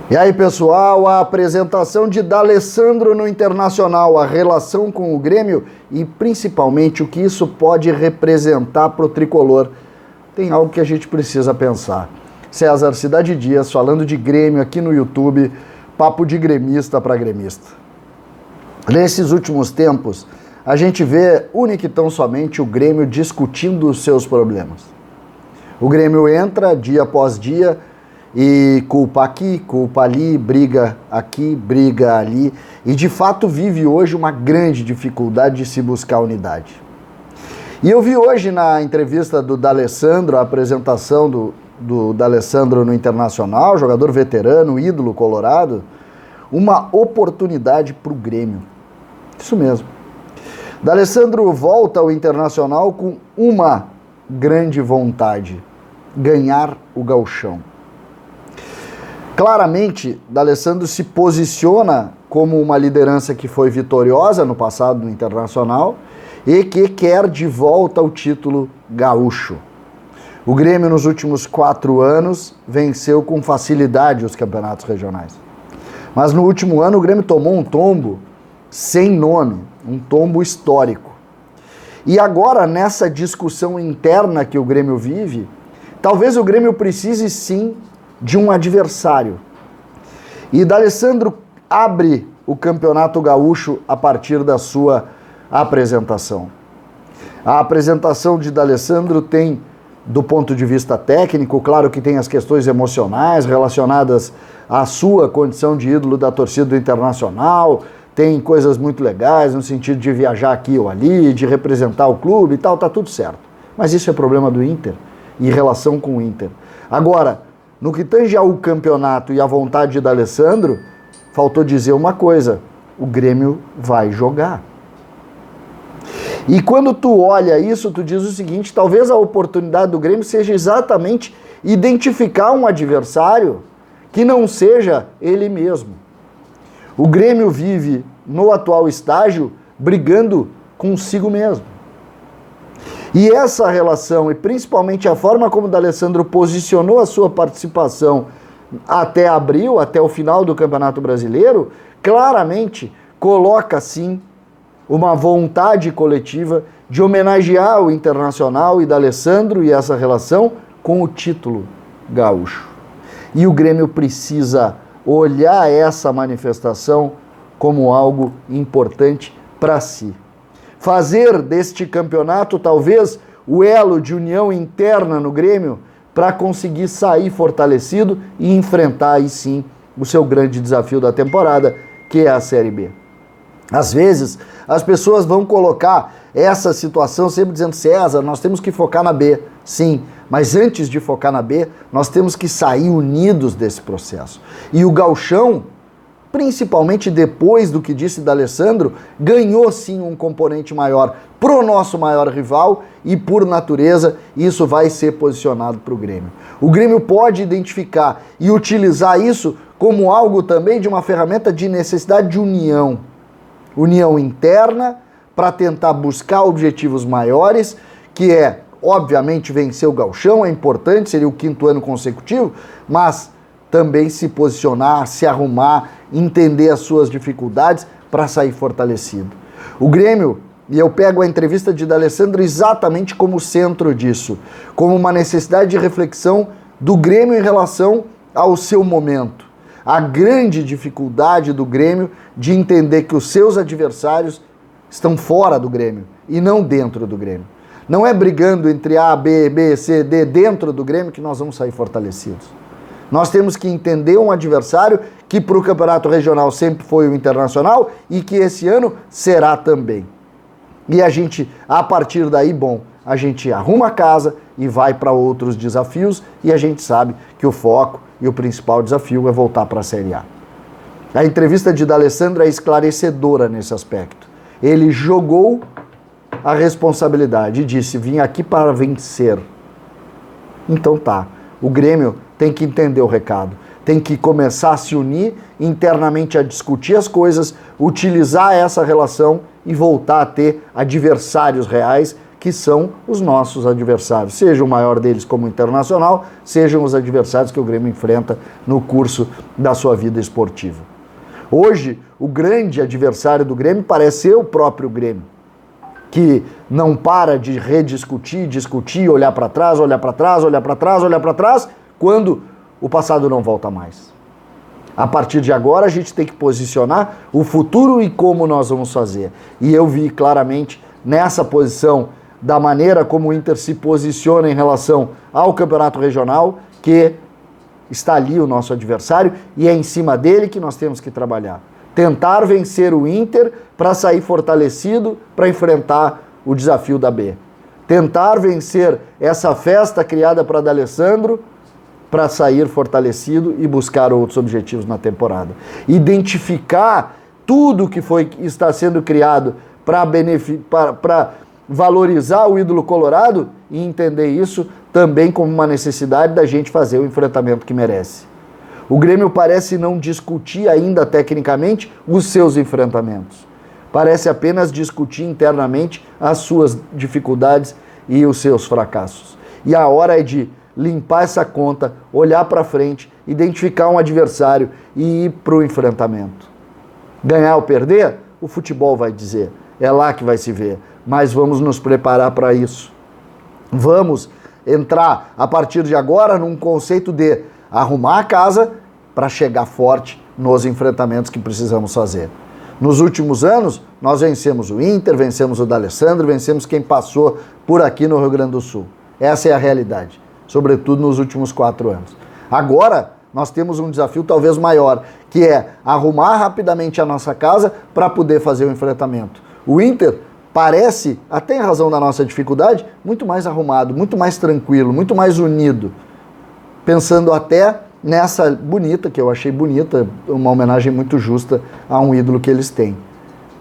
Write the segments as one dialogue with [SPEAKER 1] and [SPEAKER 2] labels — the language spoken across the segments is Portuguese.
[SPEAKER 1] E aí, pessoal, a apresentação de D'Alessandro no Internacional, a relação com o Grêmio e principalmente o que isso pode representar para o tricolor. Tem algo que a gente precisa pensar. César Cidade Dias falando de Grêmio aqui no YouTube, papo de gremista para gremista. Nesses últimos tempos, a gente vê única e tão somente o Grêmio discutindo os seus problemas. O Grêmio entra dia após dia e culpa aqui, culpa ali, briga aqui, briga ali, e de fato vive hoje uma grande dificuldade de se buscar unidade. E eu vi hoje na entrevista do D'Alessandro, a apresentação do D'Alessandro no Internacional, jogador veterano, ídolo colorado, uma oportunidade para o Grêmio. Isso mesmo. D'Alessandro volta ao Internacional com uma grande vontade: ganhar o Gauchão. Claramente, D'Alessandro se posiciona como uma liderança que foi vitoriosa no passado no Internacional e que quer de volta o título gaúcho. O Grêmio, nos últimos 4 anos, venceu com facilidade os campeonatos regionais. Mas no último ano, o Grêmio tomou um tombo sem nome, um tombo histórico. E agora, nessa discussão interna que o Grêmio vive, talvez o Grêmio precise sim de um adversário. E D'Alessandro abre o Campeonato Gaúcho a partir da sua apresentação. A apresentação de D'Alessandro tem, do ponto de vista técnico, claro que tem as questões emocionais relacionadas à sua condição de ídolo da torcida do Internacional, tem coisas muito legais no sentido de viajar aqui ou ali, de representar o clube e tal, tá tudo certo. Mas isso é problema do Inter e relação com o Inter. Agora, no que tange ao campeonato e à vontade de D'Alessandro, faltou dizer uma coisa: o Grêmio vai jogar. E quando tu olha isso, tu diz o seguinte: talvez a oportunidade do Grêmio seja exatamente identificar um adversário que não seja ele mesmo. O Grêmio vive, no atual estágio, brigando consigo mesmo. E essa relação, e principalmente a forma como o D'Alessandro posicionou a sua participação até abril, até o final do Campeonato Brasileiro, claramente coloca, sim, uma vontade coletiva de homenagear o Internacional e D'Alessandro e essa relação com o título gaúcho. E o Grêmio precisa olhar essa manifestação como algo importante para si. Fazer deste campeonato, talvez, o elo de união interna no Grêmio para conseguir sair fortalecido e enfrentar, aí sim, o seu grande desafio da temporada, que é a Série B. Às vezes, as pessoas vão colocar essa situação sempre dizendo: César, nós temos que focar na B. Sim, mas antes de focar na B, nós temos que sair unidos desse processo. E o Gauchão, principalmente depois do que disse D'Alessandro, ganhou sim um componente maior pro nosso maior rival e, por natureza, isso vai ser posicionado para o Grêmio. O Grêmio pode identificar e utilizar isso como algo também de uma ferramenta de necessidade de união. União interna para tentar buscar objetivos maiores, que é, obviamente, vencer o Gauchão, é importante, seria o 5º ano consecutivo, mas também se posicionar, se arrumar, entender as suas dificuldades para sair fortalecido. O Grêmio, e eu pego a entrevista de D'Alessandro exatamente como centro disso, como uma necessidade de reflexão do Grêmio em relação ao seu momento. A grande dificuldade do Grêmio de entender que os seus adversários estão fora do Grêmio e não dentro do Grêmio. Não é brigando entre A, B, B, C, D dentro do Grêmio que nós vamos sair fortalecidos. Nós temos que entender um adversário que para o Campeonato Regional sempre foi o Internacional e que esse ano será também. E a gente, a partir daí, a gente arruma a casa e vai para outros desafios e a gente sabe que o foco e o principal desafio é voltar para a Série A. A entrevista de D'Alessandro é esclarecedora nesse aspecto. Ele jogou a responsabilidade e disse: vim aqui para vencer. Então tá, o Grêmio tem que entender o recado, tem que começar a se unir internamente, a discutir as coisas, utilizar essa relação e voltar a ter adversários reais que que são os nossos adversários, seja o maior deles como Internacional, sejam os adversários que o Grêmio enfrenta no curso da sua vida esportiva. Hoje, o grande adversário do Grêmio parece ser o próprio Grêmio, que não para de rediscutir, discutir, olhar para trás, olhar para trás, olhar para trás, olhar para trás, quando o passado não volta mais. A partir de agora, a gente tem que posicionar o futuro e como nós vamos fazer. E eu vi claramente nessa posição, da maneira como o Inter se posiciona em relação ao campeonato regional, que está ali o nosso adversário e é em cima dele que nós temos que trabalhar. Tentar vencer o Inter para sair fortalecido para enfrentar o desafio da B. Tentar vencer essa festa criada para D'Alessandro para sair fortalecido e buscar outros objetivos na temporada. Identificar tudo que está sendo criado para valorizar o ídolo colorado e entender isso também como uma necessidade da gente fazer o enfrentamento que merece. O Grêmio parece não discutir ainda tecnicamente os seus enfrentamentos. Parece apenas discutir internamente as suas dificuldades e os seus fracassos. E a hora é de limpar essa conta, olhar para frente, identificar um adversário e ir para o enfrentamento. Ganhar ou perder, o futebol vai dizer. É lá que vai se ver. Mas vamos nos preparar para isso. Vamos entrar, a partir de agora, num conceito de arrumar a casa para chegar forte nos enfrentamentos que precisamos fazer. Nos últimos anos, nós vencemos o Inter, vencemos o D'Alessandro, vencemos quem passou por aqui no Rio Grande do Sul. Essa é a realidade, sobretudo nos últimos 4 anos. Agora, nós temos um desafio talvez maior, que é arrumar rapidamente a nossa casa para poder fazer o enfrentamento. O Inter parece, até em razão da nossa dificuldade, muito mais arrumado, muito mais tranquilo, muito mais unido. Pensando até nessa bonita, que eu achei bonita, uma homenagem muito justa a um ídolo que eles têm.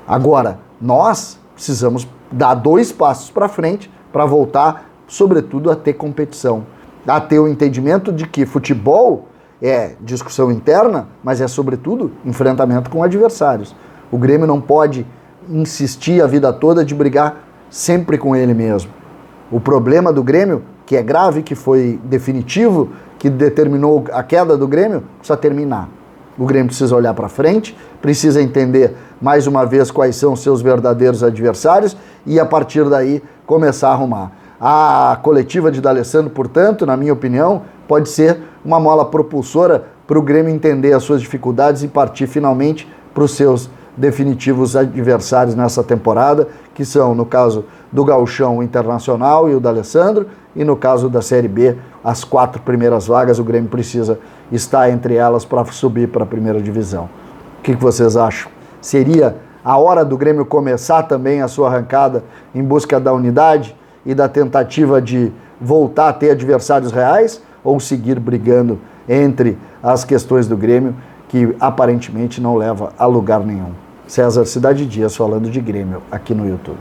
[SPEAKER 1] Agora, nós precisamos dar 2 passos para frente para voltar, sobretudo, a ter competição. A ter o entendimento de que futebol é discussão interna, mas é, sobretudo, enfrentamento com adversários. O Grêmio não pode insistir a vida toda de brigar sempre com ele mesmo. O problema do Grêmio, que é grave, que foi definitivo, que determinou a queda do Grêmio, precisa terminar. O Grêmio precisa olhar para frente, precisa entender mais uma vez quais são os seus verdadeiros adversários e a partir daí começar a arrumar. A coletiva de D'Alessandro, portanto, na minha opinião, pode ser uma mola propulsora para o Grêmio entender as suas dificuldades e partir finalmente para os seus definitivos adversários nessa temporada, que são, no caso do Gauchão, o Internacional e o D'Alessandro, e no caso da Série B, as 4 primeiras vagas, o Grêmio precisa estar entre elas para subir para a primeira divisão. O que vocês acham? Seria a hora do Grêmio começar também a sua arrancada em busca da unidade e da tentativa de voltar a ter adversários reais, ou seguir brigando entre as questões do Grêmio, que aparentemente não leva a lugar nenhum? César Cidade Dias falando de Grêmio aqui no YouTube.